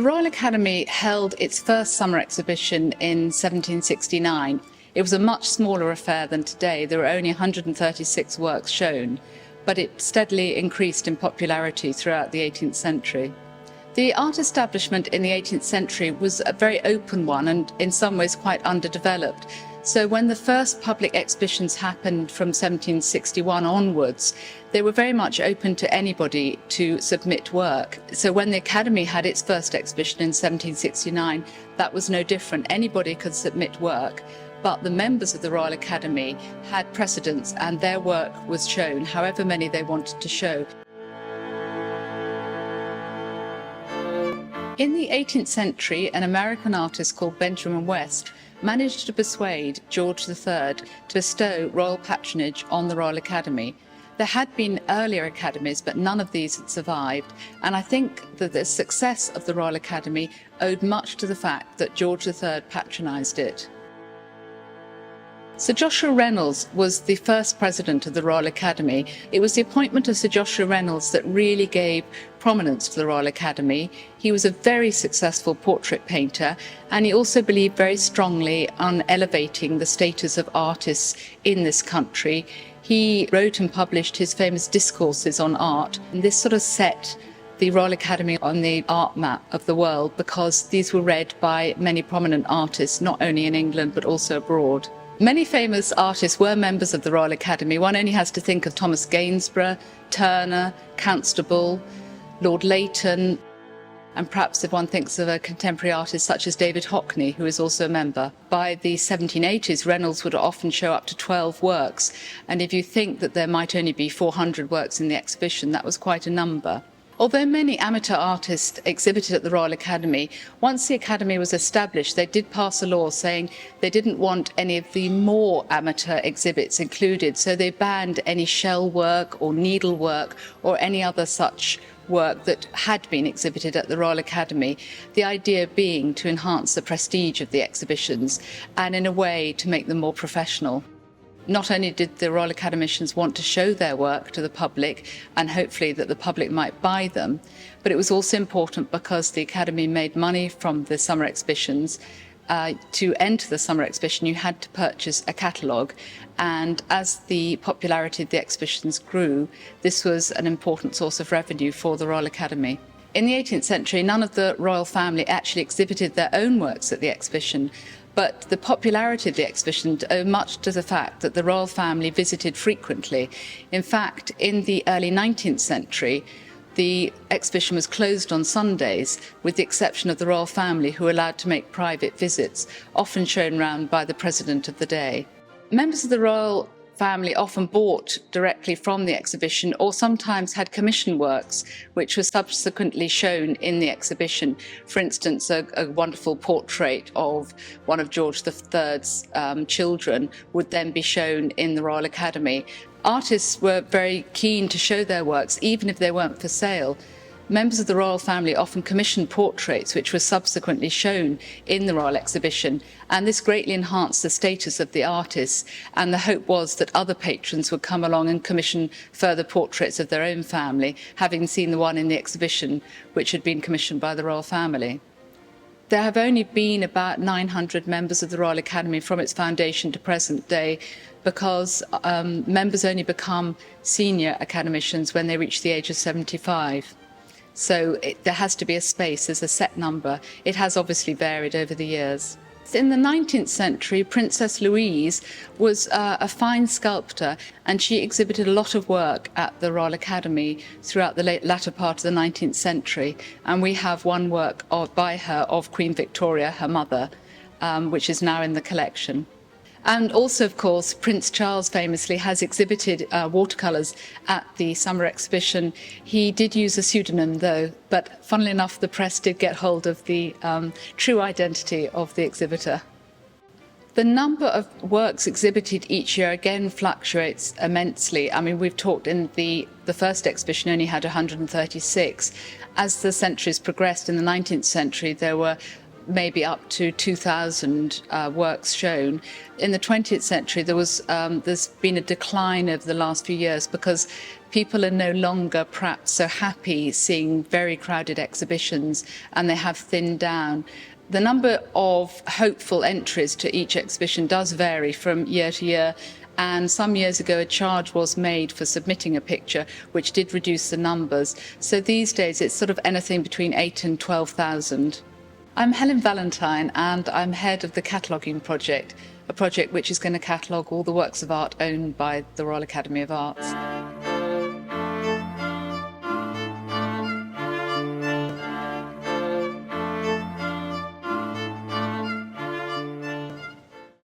The Royal Academy held its first summer exhibition in 1769. It was a much smaller affair than today. There were only 136 works shown, but it steadily increased in popularity throughout the 18th century. The art establishment in the 18th century was a very open one and in some ways quite underdeveloped. So when the first public exhibitions happened from 1761 onwards, they were very much open to anybody to submit work. So when the Academy had its first exhibition in 1769, that was no different. Anybody could submit work, but the members of the Royal Academy had precedence and their work was shown, however many they wanted to show. In the 18th century, an American artist called Benjamin West managed to persuade George III to bestow royal patronage on the Royal Academy. There had been earlier academies, but none of these had survived, and I think that the success of the Royal Academy owed much to the fact that George III patronised it. Sir Joshua Reynolds was the first president of the Royal Academy. It was the appointment of Sir Joshua Reynolds that really gave prominence to the Royal Academy. He was a very successful portrait painter, and he also believed very strongly on elevating the status of artists in this country. He wrote and published his famous discourses on art, and this sort of set the Royal Academy on the art map of the world because these were read by many prominent artists, not only in England but also abroad. Many famous artists were members of the Royal Academy. One only has to think of Thomas Gainsborough, Turner, Constable, Lord Leighton, and perhaps if one thinks of a contemporary artist such as David Hockney, who is also a member. By the 1780s, Reynolds would often show up to 12 works, and if you think that there might only be 400 works in the exhibition, that was quite a number. Although many amateur artists exhibited at the Royal Academy, once the Academy was established, they did pass a law saying they didn't want any of the more amateur exhibits included, so they banned any shell work or needlework or any other such work that had been exhibited at the Royal Academy, the idea being to enhance the prestige of the exhibitions and in a way to make them more professional. Not only did the Royal Academicians want to show their work to the public and hopefully that the public might buy them, but it was also important because the Academy made money from the summer exhibitions. To enter the summer exhibition, you had to purchase a catalogue, and as the popularity of the exhibitions grew, this was an important source of revenue for the Royal Academy. In the 18th century, none of the royal family actually exhibited their own works at the exhibition, but the popularity of the exhibition owed much to the fact that the royal family visited frequently. In fact, in the early 19th century, the exhibition was closed on Sundays, with the exception of the royal family, who were allowed to make private visits, often shown round by the president of the day. Members of the royal family often bought directly from the exhibition or sometimes had commission works which were subsequently shown in the exhibition. For instance, a wonderful portrait of one of George III's children would then be shown in the Royal Academy. Artists were very keen to show their works even if they weren't for sale. Members of the royal family often commissioned portraits which were subsequently shown in the Royal Exhibition, and this greatly enhanced the status of the artists, and the hope was that other patrons would come along and commission further portraits of their own family, having seen the one in the exhibition which had been commissioned by the royal family. There have only been about 900 members of the Royal Academy from its foundation to present day, because members only become senior academicians when they reach the age of 75. So there has to be a space, there's a set number. It has obviously varied over the years. In the 19th century, Princess Louise was a fine sculptor, and she exhibited a lot of work at the Royal Academy throughout the latter part of the 19th century. And we have one work by her of Queen Victoria, her mother, which is now in the collection. And also, of course, Prince Charles famously has exhibited watercolours at the summer exhibition. He did use a pseudonym, though, but funnily enough, the press did get hold of the true identity of the exhibitor. The number of works exhibited each year again fluctuates immensely. I mean, we've talked in the first exhibition only had 136. As the centuries progressed in the 19th century, there were maybe up to 2,000 works shown. In the 20th century, there's been a decline over the last few years because people are no longer perhaps so happy seeing very crowded exhibitions, and they have thinned down. The number of hopeful entries to each exhibition does vary from year to year, and some years ago a charge was made for submitting a picture, which did reduce the numbers. So these days it's sort of anything between 8,000 and 12,000. I'm Helen Valentine, and I'm head of the cataloguing project, a project which is going to catalogue all the works of art owned by the Royal Academy of Arts.